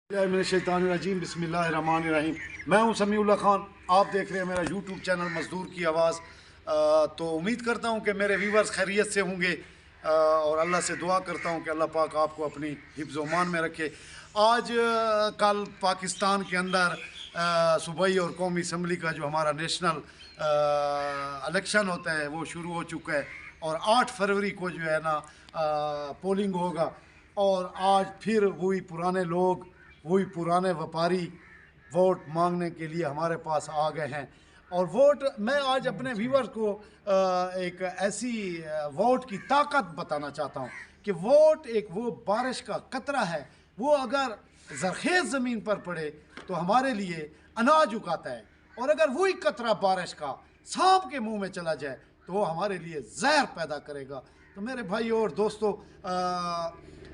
शैतानिर्रजीम बिस्मिल्लाहिर्रहमानिर्रहीम। मैं हूं समीउल्लाह खान, आप देख रहे हैं मेरा यूट्यूब चैनल मज़दूर की आवाज़। तो उम्मीद करता हूं कि मेरे व्यूवर्स खैरियत से होंगे और अल्लाह से दुआ करता हूं कि अल्लाह पाक आपको अपनी हिफ्ज़ मान में रखे। आज कल पाकिस्तान के अंदर सूबाई और कौमी असम्बली का जो हमारा नेशनल इलेक्शन होता है वो शुरू हो चुका है और 8 फरवरी को जो है ना पोलिंग होगा। और आज फिर वही पुराने लोग, वही पुराने व्यापारी वोट मांगने के लिए हमारे पास आ गए हैं। और वोट, मैं आज अपने व्यूवर्स को एक ऐसी वोट की ताकत बताना चाहता हूं कि वोट एक वो बारिश का कतरा है, वो अगर ज़रख़ेज़ ज़मीन पर पड़े तो हमारे लिए अनाज उगाता है, और अगर वही कतरा बारिश का सांप के मुंह में चला जाए तो वो हमारे लिए जहर पैदा करेगा। तो मेरे भाई और दोस्तों,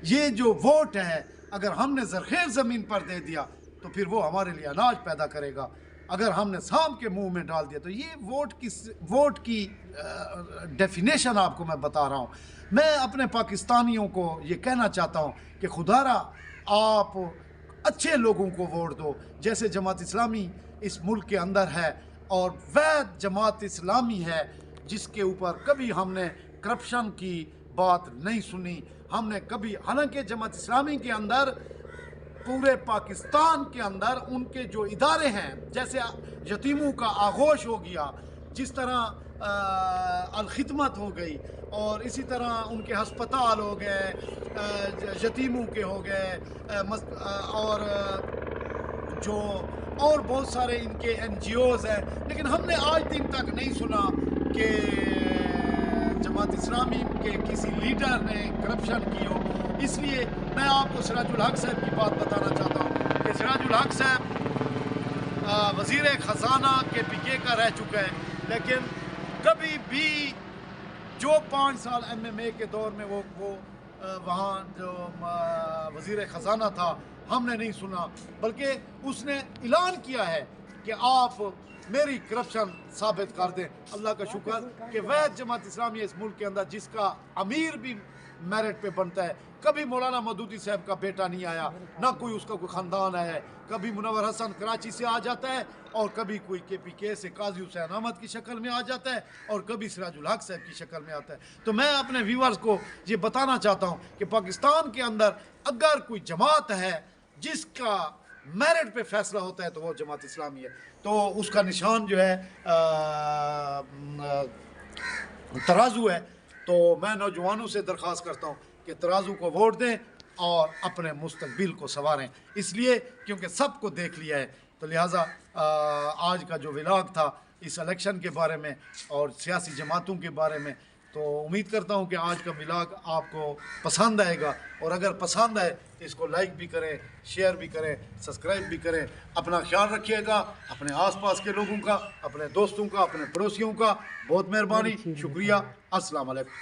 ये जो वोट है अगर हमने ज़रख़ेज़ ज़मीन पर दे दिया तो फिर वो हमारे लिए अनाज पैदा करेगा। अगर हमने सांप के मुंह में डाल दिया तो ये वोट की डेफिनेशन आपको मैं बता रहा हूँ। मैं अपने पाकिस्तानियों को ये कहना चाहता हूँ कि खुदारा आप अच्छे लोगों को वोट दो, जैसे जमात इस्लामी इस मुल्क के अंदर है और वह जमात इस्लामी है जिसके ऊपर कभी हमने करप्शन की बात नहीं सुनी। हमने कभी, हालांकि जमात इस्लामी के अंदर पूरे पाकिस्तान के अंदर उनके जो इदारे हैं, जैसे यतीमों का आगोश हो गया, जिस तरह अल-खिदमत हो गई, और इसी तरह उनके हस्पताल हो गए, यतीमों के हो गए, और जो और बहुत सारे इनके NGOs हैं, लेकिन हमने आज दिन तक नहीं सुना कि जमात इस्लामी के किसी लीडर ने करप्शन की हो। इसलिए मैं आपको सिराजुल हक साहब की बात बताना चाहता हूँ कि सिराजुल हक साहब वज़ीर ख़ज़ाना KPK का रह चुका है, लेकिन कभी भी जो 5 साल MMA के दौर में वो वहाँ जो वज़ीर ख़ज़ाना था हमने नहीं सुना, बल्कि उसने ऐलान किया है कि आप मेरी करप्शन साबित कर दें। अल्लाह का शुक्र कि वह जमात इस्लामी इस मुल्क के अंदर जिसका अमीर भी मेरिट पे बनता है, कभी मौलाना मदूदी साहब का बेटा नहीं आया, ना कोई उसका कोई ख़ानदान आया है। कभी मुनव्वर हसन कराची से आ जाता है, और कभी कोई KPK से काजी हुसैन अहमद की शक्ल में आ जाता है, और कभी सिराजुल हक साहब की शक्ल में आता है। तो मैं अपने व्यूवर्स को ये बताना चाहता हूँ कि पाकिस्तान के अंदर अगर कोई जमात है जिसका मेरिट पे फैसला होता है तो वो जमात इस्लामी है। तो उसका निशान जो है तराजू है। तो मैं नौजवानों से दरख्वास्त करता हूँ कि तराजू को वोट दें और अपने मुस्तकबिल को संवारें, इसलिए क्योंकि सबको देख लिया है। तो लिहाजा आज का जो व्लॉग था इस इलेक्शन के बारे में और सियासी जमातों के बारे में, तो उम्मीद करता हूँ कि आज का व्लॉग आपको पसंद आएगा, और अगर पसंद आए तो इसको लाइक भी करें, शेयर भी करें, सब्सक्राइब भी करें। अपना ख्याल रखिएगा, अपने आसपास के लोगों का, अपने दोस्तों का, अपने पड़ोसियों का। बहुत मेहरबानी, शुक्रिया। अस्सलाम वालेकुम।